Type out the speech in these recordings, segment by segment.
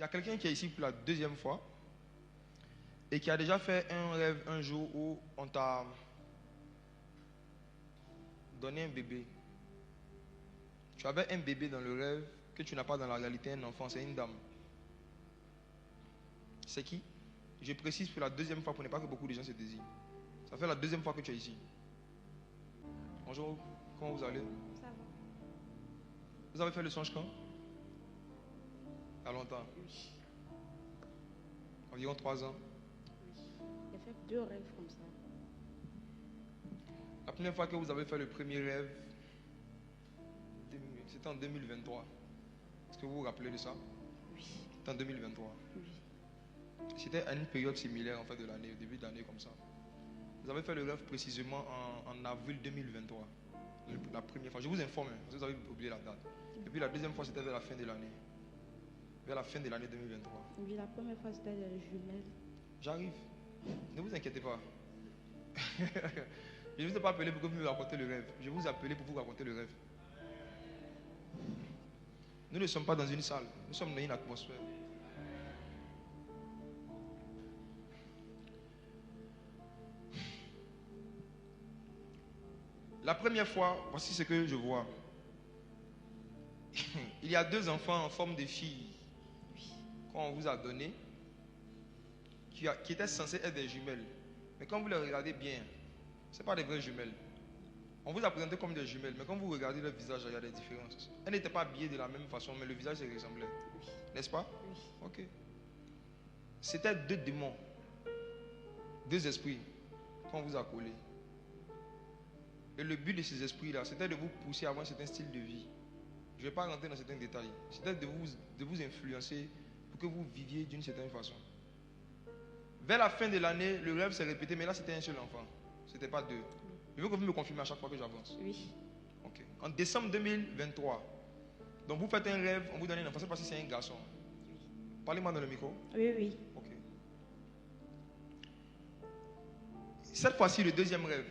y a quelqu'un qui est ici pour la deuxième fois et qui a déjà fait un rêve un jour où on t'a donné un bébé. Tu avais un bébé dans le rêve que tu n'as pas dans la réalité, un enfant, c'est une dame. C'est qui? Je précise pour la deuxième fois pour ne pas que beaucoup de gens se désignent. Ça fait la deuxième fois que tu es ici. Bonjour, comment vous allez? Ça va. Vous avez fait le songe quand? Il y a longtemps? Oui. Environ 3 ans. Oui. J'ai fait 2 rêves comme ça. La première fois que vous avez fait le premier rêve, c'était en 2023. Est-ce que vous vous rappelez de ça? Oui. C'était en 2023. Oui. C'était à une période similaire en fait de l'année, au début de l'année comme ça. Vous avez fait le rêve précisément en avril 2023. La première fois. Je vous informe, parce que vous avez oublié la date. Et puis la deuxième fois, c'était vers la fin de l'année. Vers la fin de l'année 2023. Oui, la première fois c'était les jumelles. J'arrive. Ne vous inquiétez pas. Je ne vous ai pas appelé pour que vous me racontiez le rêve. Je vous ai appelé pour vous raconter le rêve. Nous ne sommes pas dans une salle. Nous sommes dans une atmosphère. La première fois, voici ce que je vois. Il y a 2 enfants en forme de filles qu'on vous a donnés, qui étaient censés être des jumelles. Mais quand vous les regardez bien, ce ne sont pas des vraies jumelles. On vous a présenté comme des jumelles, mais quand vous regardez leur visage, il y a des différences. Elles n'étaient pas habillées de la même façon, mais le visage se ressemblait. N'est-ce pas? Oui. Ok. C'était 2 démons, 2 esprits qu'on vous a collés. Et le but de ces esprits-là, c'était de vous pousser à avoir un certain style de vie. Je ne vais pas rentrer dans certains détails. C'était de vous influencer pour que vous viviez d'une certaine façon. Vers la fin de l'année, le rêve s'est répété, mais là c'était un seul enfant. Ce n'était pas 2. Je veux que vous me confirmez à chaque fois que j'avance. Oui. Ok. En décembre 2023, donc vous faites un rêve, on vous donne un enfant, c'est parce que c'est un garçon. Parlez-moi dans le micro. Oui, oui. Ok. Cette fois-ci, le deuxième rêve,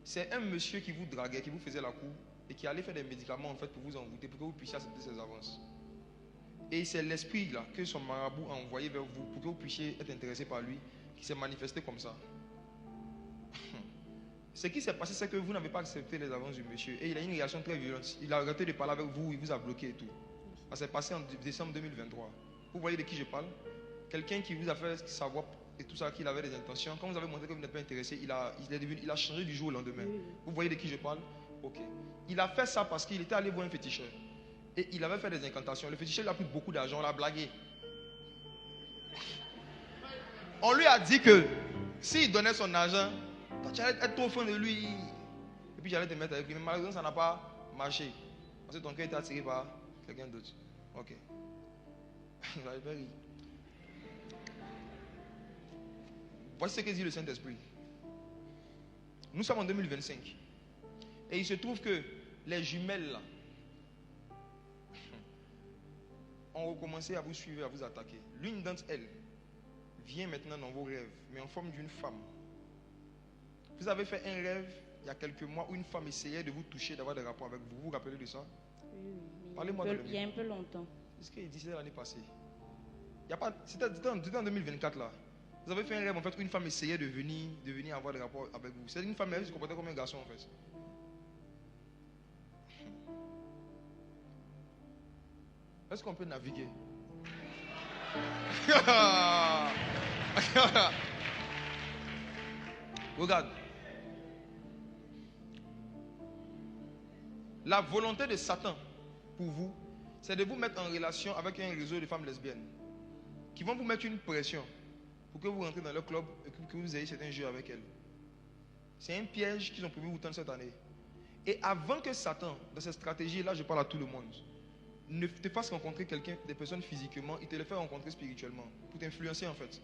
c'est un monsieur qui vous draguait, qui vous faisait la cour et qui allait faire des médicaments en fait pour vous envoûter, pour que vous puissiez accepter ses avances. Et c'est l'esprit là que son marabout a envoyé vers vous pour que vous puissiez être intéressé par lui, qui s'est manifesté comme ça. Ce qui s'est passé, c'est que vous n'avez pas accepté les avances du monsieur et il a une réaction très violente. Il a arrêté de parler avec vous, il vous a bloqué et tout. Ça s'est passé en décembre 2023. Vous voyez de qui je parle? Quelqu'un qui vous a fait savoir et tout ça, qu'il avait des intentions. Quand vous avez montré que vous n'êtes pas intéressé, il a changé du jour au lendemain. Oui. Vous voyez de qui je parle? Ok. Il a fait ça parce qu'il était allé voir un féticheur. Et il avait fait des incantations. Le féticheur lui a pris beaucoup d'argent, on l'a blagué. On lui a dit que s'il donnait son argent, toi, tu allais être trop fin de lui. Et puis j'allais te mettre avec lui. Mais malheureusement, ça n'a pas marché. Parce que ton cœur était attiré par quelqu'un d'autre. Ok. Vous avez ri. Voici ce que dit le Saint-Esprit. Nous sommes en 2025. Et il se trouve que les jumelles là, ont recommencé à vous suivre, à vous attaquer. L'une d'entre elles vient maintenant dans vos rêves, mais en forme d'une femme. Vous avez fait un rêve il y a quelques mois où une femme essayait de vous toucher, d'avoir des rapports avec vous. Vous vous rappelez de ça? Oui. Parlez-moi de Il y a un peu longtemps. C'est ce qu'il disait l'année passée. C'était en 2024 là. Vous avez fait un rêve en fait où une femme essayait de venir avoir des rapports avec vous. C'est une femme, elle se comportait comme un garçon en fait. Est-ce qu'on peut naviguer? Regarde. La volonté de Satan pour vous, c'est de vous mettre en relation avec un réseau de femmes lesbiennes qui vont vous mettre une pression pour que vous rentrez dans leur club et que vous ayez certains jeux avec elles. C'est un piège qu'ils ont prévu vous tendre cette année. Et avant que Satan, dans cette stratégie, là je parle à tout le monde, ne te fasse rencontrer quelqu'un, des personnes physiquement, il te les fait rencontrer spirituellement, pour t'influencer en fait.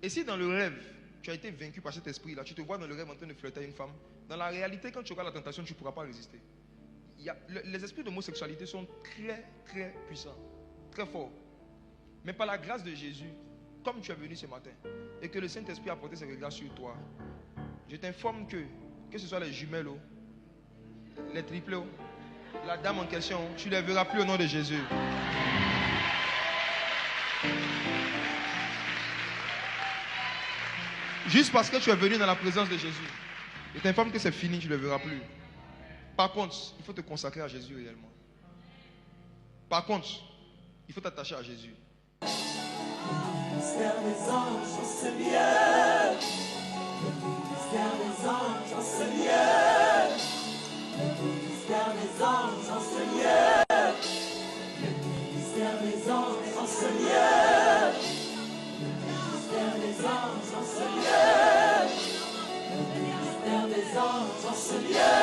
Et si dans le rêve, tu as été vaincu par cet esprit-là, tu te vois dans le rêve en train de flirter avec une femme, dans la réalité, quand tu auras la tentation, tu ne pourras pas résister. Les esprits d'homosexualité sont très, très puissants, très forts. Mais par la grâce de Jésus, comme tu es venu ce matin, et que le Saint-Esprit a porté ses regards sur toi, je t'informe que ce soit les jumelles, les triplés, la dame en question, tu ne les verras plus au nom de Jésus. Juste parce que tu es venu dans la présence de Jésus, je t'informe que c'est fini, tu ne le verras plus. Par contre, il faut te consacrer à Jésus réellement. Par contre, il faut t'attacher à Jésus. Le mystère des anges en ce lieu. Le mystère des anges en ce lieu. Le mystère des anges en ce lieu. Le mystère des anges en ce lieu. Le mystère des anges en ce lieu. Le mystère des anges en ce lieu.